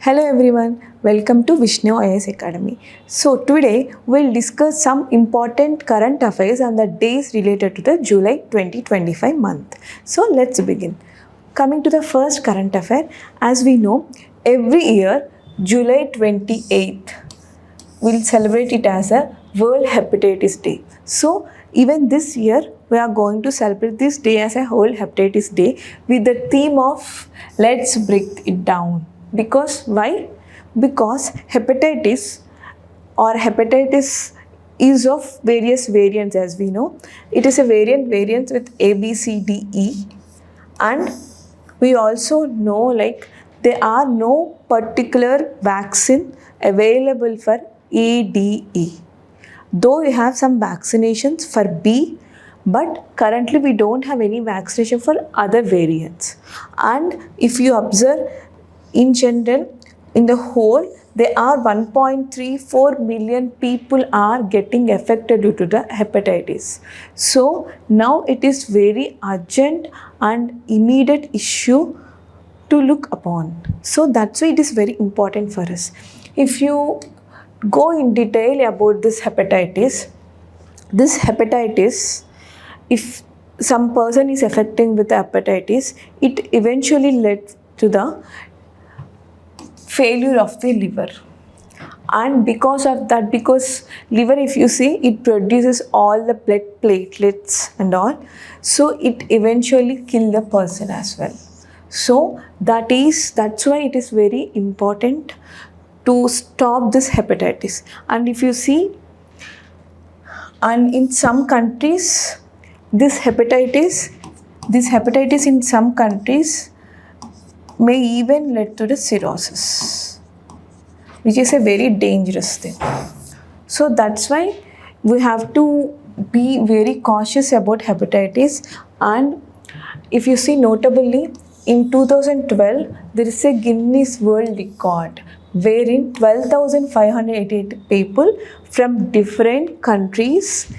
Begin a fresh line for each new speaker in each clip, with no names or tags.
Hello everyone, welcome to Vishnu IS Academy. So today we'll discuss some important current affairs on the days related to the July 2025 month. So let's begin. Coming to the first current affair, as we know, every year July 28th we'll celebrate it as a World Hepatitis Day. So even this year we are going to celebrate this day as a World Hepatitis Day with the theme of Let's Break It Down. Because why? Because hepatitis is of various variants, as we know. It is a variants with A, B, C, D, E, and we also know there are no particular vaccine available for ADE. Though we have some vaccinations for B, but currently we don't have any vaccination for other variants. And if you observe, in general, in the whole, there are 1.34 million people are getting affected due to the hepatitis. So now it is very urgent and immediate issue to look upon. So that's why it is very important for us. If you go in detail about this hepatitis, if some person is affecting with the hepatitis, it eventually led to the failure of the liver. And because of that, because liver, if you see, it produces all the blood platelets and all, so it eventually kill the person as well. So that's why it is very important to stop this hepatitis. And if you see, and in some countries, this hepatitis in some countries may even lead to the cirrhosis, which is a very dangerous thing. So that's why we have to be very cautious about hepatitis. And if you see, notably in 2012 there is a Guinness World Record wherein 12,588 people from different countries,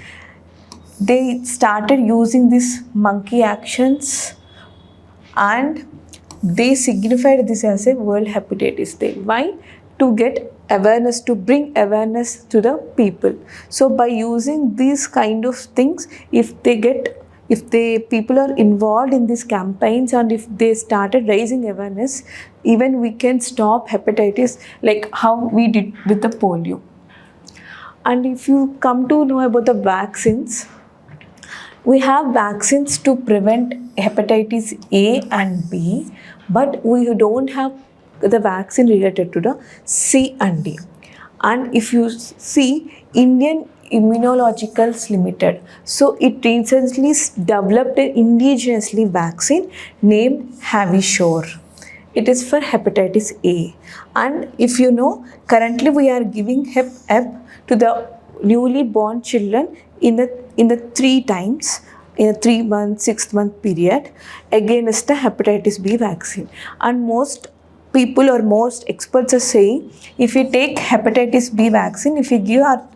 they started using these monkey actions and they signified this as a World Hepatitis Day. Why? To get awareness, to bring awareness to the people. So by using these kind of things, if people are involved in these campaigns and if they started raising awareness, even we can stop hepatitis like how we did with the polio. And if you come to know about the vaccines, we have vaccines to prevent hepatitis A and B, but we don't have the vaccine related to the C and D. And if you see, Indian Immunologicals Limited, so it recently developed an indigenously vaccine named Havishore. It is for hepatitis A. And if you know, currently we are giving Hep to the newly born children in the 3 times in a 3-month, 6-month period against the hepatitis B vaccine. And most people or most experts are saying, if we take hepatitis B vaccine, if we give our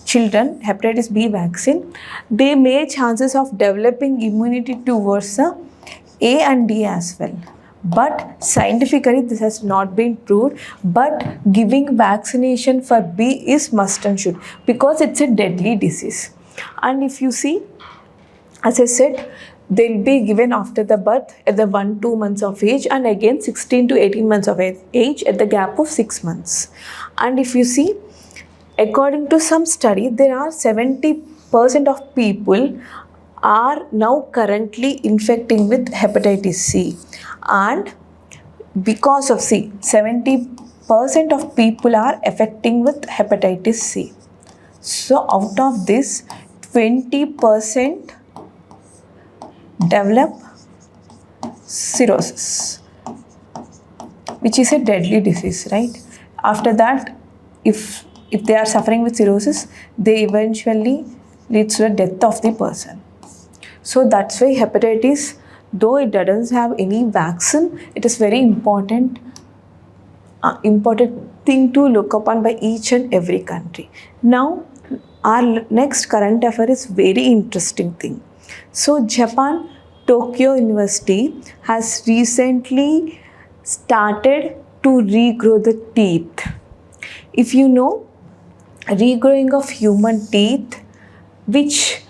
children hepatitis B vaccine, they may chances of developing immunity towards the A and D as well. But scientifically this has not been proved, but giving vaccination for B is must and should, because it's a deadly disease. And if you see, as I said, they'll be given after the birth at the 1-2 months of age, and again 16 to 18 months of age at the gap of 6 months. And if you see, according to some study, there are 70% of people are now currently infecting with hepatitis C. And because of C, 70% of people are affecting with hepatitis C. So out of this, 20% develop cirrhosis, which is a deadly disease, right? After that, if they are suffering with cirrhosis, they eventually leads to the death of the person. So that's why hepatitis, though it doesn't have any vaccine, it is very important thing to look upon by each and every country. Now, our next current affair is very interesting thing. So Japan Tokyo University has recently started to regrow the teeth. If you know, regrowing of human teeth, which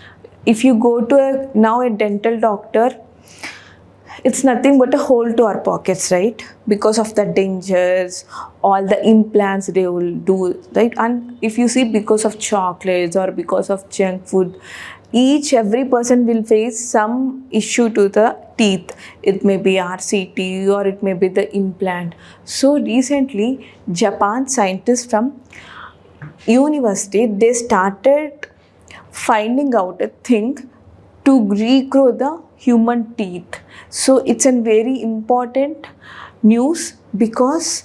if you go to now a dental doctor, it's nothing but a hole to our pockets, right? Because of the dentures, all the implants they will do, right? And if you see, because of chocolates or because of junk food, every person will face some issue to the teeth. It may be RCT or it may be the implant. So recently, Japan scientists from university, they started finding out a thing to regrow the human teeth. So it's a very important news, because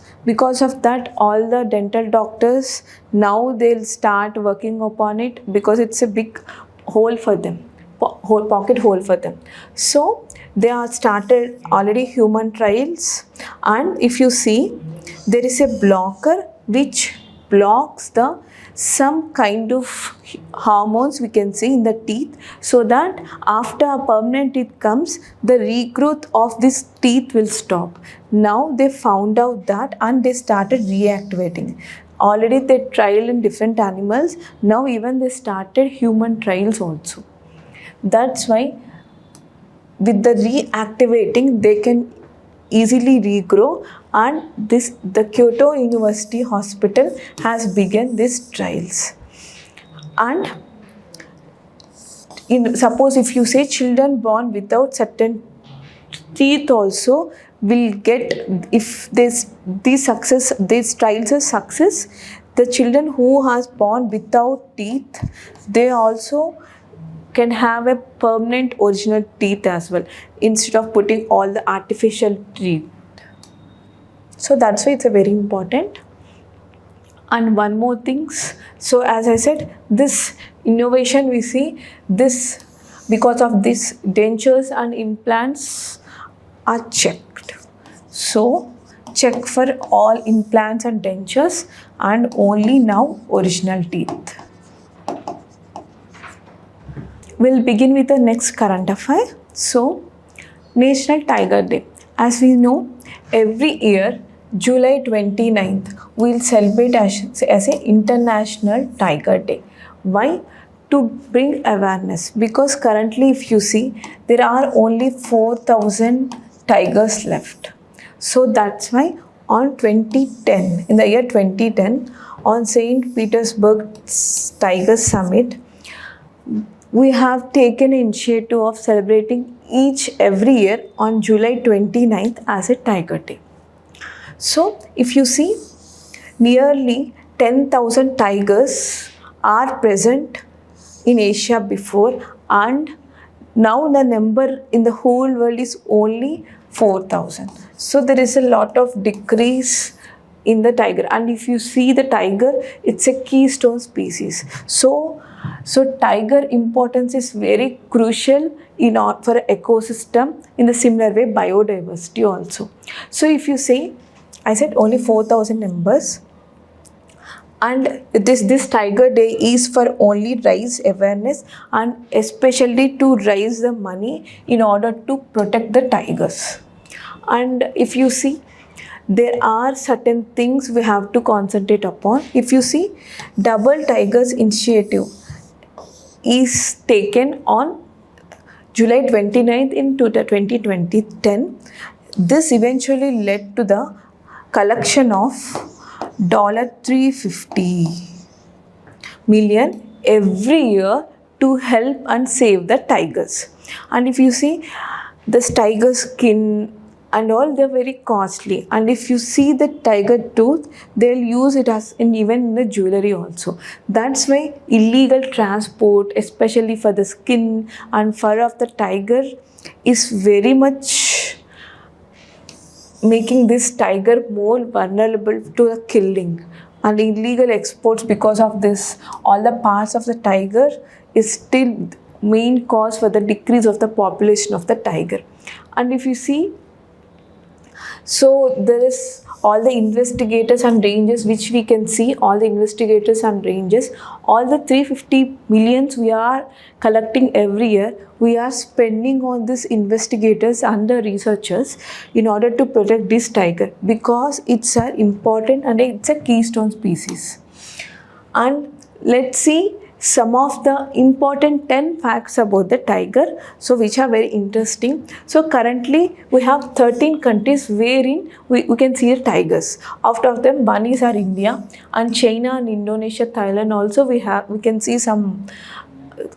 of that all the dental doctors now they'll start working upon it, because it's a big hole for them, pocket hole for them. So they are started already human trials, and if you see, there is a blocker which blocks the some kind of hormones we can see in the teeth, so that after a permanent teeth comes, the regrowth of this teeth will stop. Now they found out that, and they started reactivating. Already they trial in different animals, now even they started human trials also. That's why with the reactivating they can easily regrow, and the Kyoto University Hospital has begun these trials. And suppose if you say children born without certain teeth also will get, if these trials are success, the children who has born without teeth, they also can have a permanent original teeth as well, instead of putting all the artificial teeth. So that's why it's a very important. And one more things, so as I said, this innovation we see, this because of this dentures and implants are checked. So check for all implants and dentures, and only now original teeth. We'll begin with the next current affair. So, National Tiger Day. As we know, every year, July 29th, we'll celebrate as an International Tiger Day. Why? To bring awareness. Because currently, if you see, there are only 4,000 tigers left. So that's why on 2010, in the year 2010, on St. Petersburg Tiger Summit, we have taken initiative of celebrating every year on July 29th as a Tiger Day. So, if you see, nearly 10,000 tigers are present in Asia before, and now the number in the whole world is only 4,000. So, there is a lot of decrease in the tiger, and if you see the tiger, it's a keystone species. So tiger importance is very crucial for ecosystem. In the similar way, biodiversity also. So if you say, I said only 4,000 members, and this Tiger Day is for only raise awareness, and especially to raise the money in order to protect the tigers. And if you see, there are certain things we have to concentrate upon. If you see, Double Tigers Initiative is taken on July 29th in 2010. This eventually led to the collection of $350 million every year to help and save the tigers. And if you see, this tiger skin and all, they're very costly, and if you see the tiger tooth, they'll use it as even in the jewelry also. That's why illegal transport, especially for the skin and fur of the tiger, is very much making this tiger more vulnerable to the killing. And illegal exports, because of this, all the parts of the tiger is still main cause for the decrease of the population of the tiger. And if you see, So there is all the investigators and ranges which we can see, all the investigators and ranges, all the 350 millions we are collecting every year, we are spending on these investigators and the researchers in order to protect this tiger, because it's an important and it's a keystone species. And let's see some of the important 10 facts about the tiger, so which are very interesting. So currently we have 13 countries wherein we can see the tigers. Out of them, one is our India, and China and Indonesia, Thailand also we can see some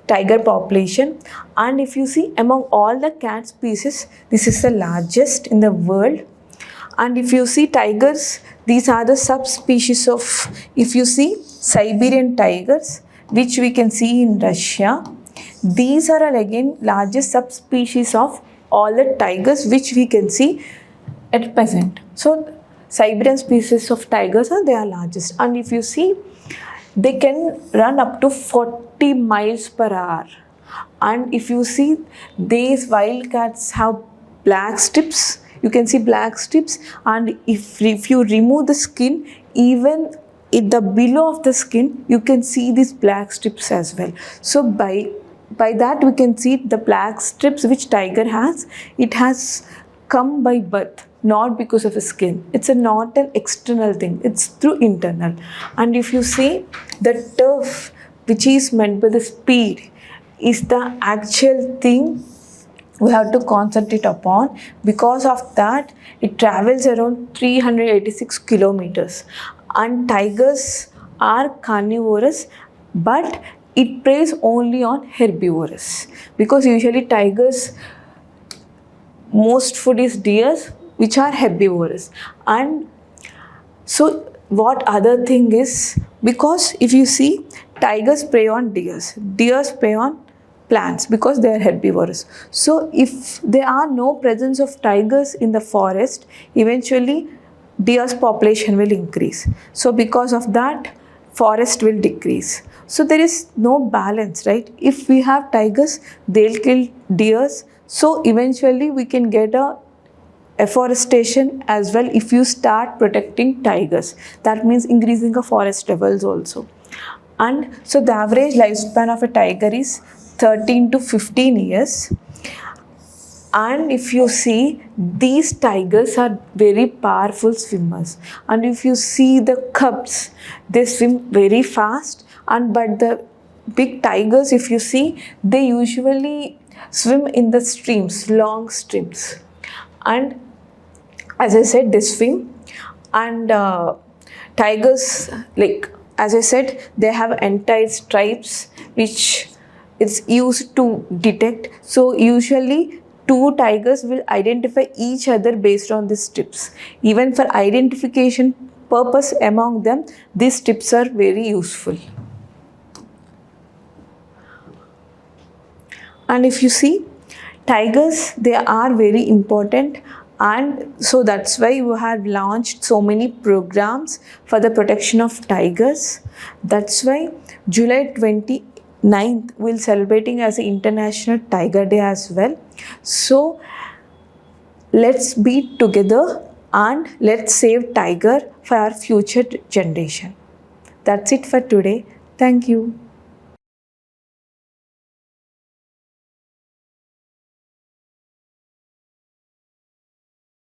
tiger population. And if you see, among all the cat species, this is the largest in the world. And if you see tigers, these are the subspecies of, if you see Siberian tigers, which we can see in Russia. These are again largest subspecies of all the tigers which we can see at present. So Siberian species of tigers they are largest, and if you see, they can run up to 40 miles per hour. And if you see, these wildcats have black strips. You can see black strips, and if you remove the skin, even in the below of the skin, you can see these black strips as well. So by that we can see the black strips which tiger has, it has come by birth, not because of the skin. It's not an external thing, it's through internal. And if you see, the turf which is meant by the speed is the actual thing we have to concentrate upon. Because of that, it travels around 386 kilometers. And tigers are carnivorous, but it preys only on herbivores, because usually tigers, most food is deers, which are herbivorous. And so what other thing is, because if you see, tigers prey on deers prey on plants because they are herbivorous. So if there are no presence of tigers in the forest, eventually deer's population will increase. So because of that, forest will decrease. So there is no balance, right? If we have tigers, they'll kill deers. So eventually we can get a afforestation as well if you start protecting tigers. That means increasing the forest levels also. And so the average lifespan of a tiger is 13 to 15 years. And if you see, these tigers are very powerful swimmers. And if you see the cubs, they swim very fast. But the big tigers, if you see, they usually swim in the streams, long streams. And as I said, they swim. And tigers, like as I said, they have entire stripes which is used to detect. So usually two tigers will identify each other based on these strips. Even for identification purpose among them, these strips are very useful. And if you see, tigers, they are very important, and so that's why we have launched so many programs for the protection of tigers. That's why July 29th we'll celebrating as International Tiger Day as well. So let's be together and let's save tiger for our future generation. That's it for today. Thank you.